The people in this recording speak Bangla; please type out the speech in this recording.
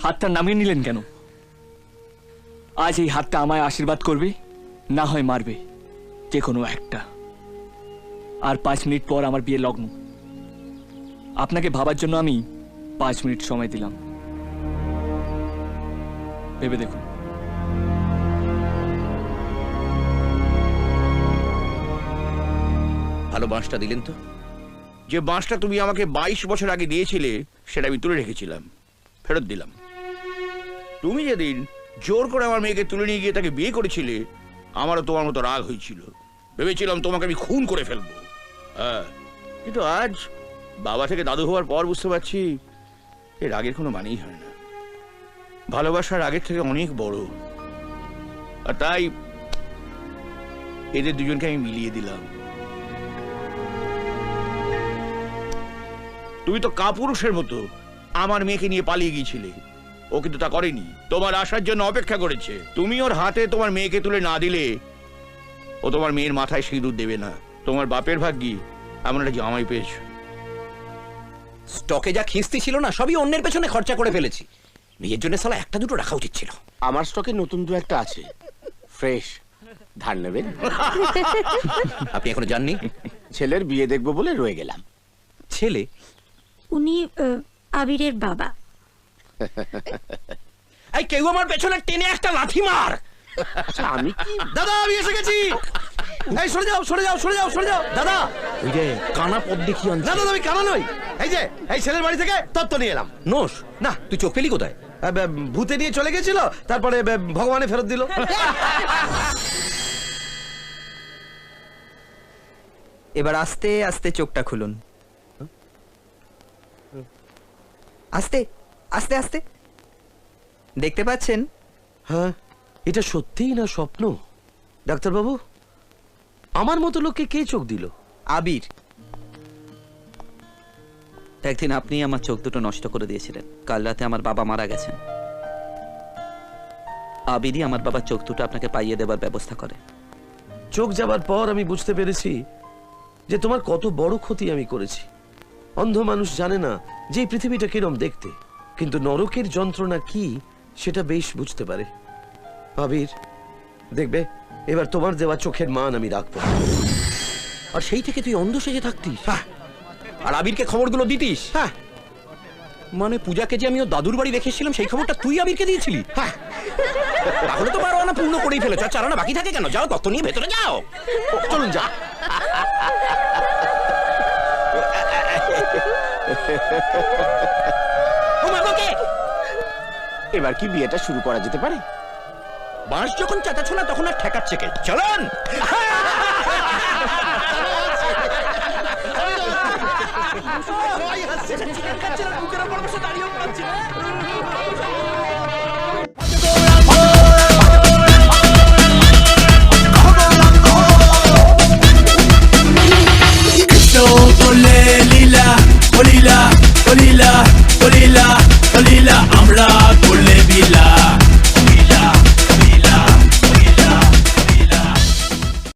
হাতটা নামিয়ে নিলেন কেন? আজ এই হাতটা আমায় আশীর্বাদ করবে, না হয় মারবে, যে কোনো একটা। আর 5 মিনিট পর আমার বিয়ে লগ্ন। আপনাকে ভাবার জন্য আমি 5 মিনিট সময় দিলাম, ভেবে দেখুন। ভালো বাঁশটা দিলেন তো। যে বাঁশটা তুমি আমাকে 22 বছর আগে দিয়েছিলে সেটা আমি তুলে রেখেছিলাম, ফেরত দিলাম। তুমি যেদিন জোর করে আমার মেয়েকে তুলে নিয়ে গিয়ে তাকে বিয়ে করেছিলে, আমারও তোমার মতো রাগ হয়েছিল। ভেবেছিলাম তোমাকে আমি খুন করে ফেলবো। হ্যাঁ, কিন্তু আজ বাবা থেকে দাদু হওয়ার পর বুঝতে পারছি এর রাগের কোনো মানেই হয় না। ভালোবাসার রাগের থেকে অনেক বড়। আর তাই এদের দুজনকে আমি মিলিয়ে দিলাম। তুমি তো কাপুরুষের মতো আমার মেয়েকে নিয়ে পালিয়ে গিয়েছিলে, ও কিন্তু তা করেনি। তোমার আসার জন্য অপেক্ষা করেছে। তুমি ওর হাতে তোমার মেয়েকে তুলে না দিলে ও তোমার মেয়ের মাথায় সিঁদুর দেবে না। তোমার বাপের ভাগ্যি এমন একটা জামাই পেয়েছ। স্টকে যা খিস্তি ছিল না, সবই অন্যের পেছনে খরচা করে ফেলেছি। নিজের জন্য সালা একটা দুটো রাখা উচিত ছিল। আমার স্টকে নতুন দু একটা আছে, ফ্রেশ। ধার নেবেন? আপনি এখনো জাননি? ছেলের বিয়ে দেখবো বলে রয়ে গেলাম। ছেলে? উনি আবিরের বাবা। এই কেউ আমার পেছনে টেনে একটা লাথি মার। আচ্ছা, আমি কি? দাদা আমি এসে গেছি। এই সরে যাও, সরে যাও, সরে যাও, সরে যাও। দাদা ওই যে কানা পদ দেখি আনছি। না দাদা, আমি কানা নই। এই যে এই ছেলের বাড়ি থেকে তত্ত্ব নিয়ে এলাম। নোস না, তুই চোখ পেলি কোথায়? ভূতে নিয়ে চলে গেছিল, তারপরে ভগবানে ফেরত দিল। এবার আস্তে আস্তে চোখটা খুলুন। আস্তে আস্তে আস্তে। দেখতে পাচ্ছেন? হ্যাঁ, এটা সত্যিই না স্বপ্ন? ডাক্তারবাবু, আমার মতো লোককে কে চোখ দিল? আবির। একদিন আপনি আমার চোখ দুটো নষ্ট করে দিয়েছিলেন। কাল রাতে আমার বাবা মারা গেছেন। আবিরই আমার বাবার চোখ দুটো আপনাকে পাইয়ে দেবার ব্যবস্থা করে। চোখ যাবার পর আমি বুঝতে পেরেছি যে তোমার কত বড় ক্ষতি আমি করেছি। অন্ধ মানুষ জানে না যে এই পৃথিবীটা কিরম দেখতে, কিন্তু নরকের যন্ত্রণা কি সেটা বেশ বুঝতে পারে। আবির, দেখবে এবার তোমার দেওয়া চোখের মান আমি রাখবো। আর সেই থেকে তুই অন্ধ সেজে থাকতিস আর আবিরকে খবরগুলো দিতিস? হ্যাঁ, মানে পূজাকে যে আমি ওর দাদুর বাড়ি রেখেছিলাম সেই খবরটা তুই আবিরকে দিয়েছিলি? হ্যাঁ। তাহলে তো পারোয়ানা পূর্ণ করেই ফেলেছ। আর চারানা বাকি থাকে কেন? যাও, তত্ত্ব নিয়ে ভেতরে যাও। চলুন যা। এবার কি বিয়েটা শুরু করা যেতে পারে? বাঁশ যখন চাটাছো না তখন আর ঠেকাচ্ছে কে? চলুন। সবাই হাসছে। চিকেন খাচ্ছে না, বুকের উপর বসে দাঁড়িয়েও খাচ্ছে না।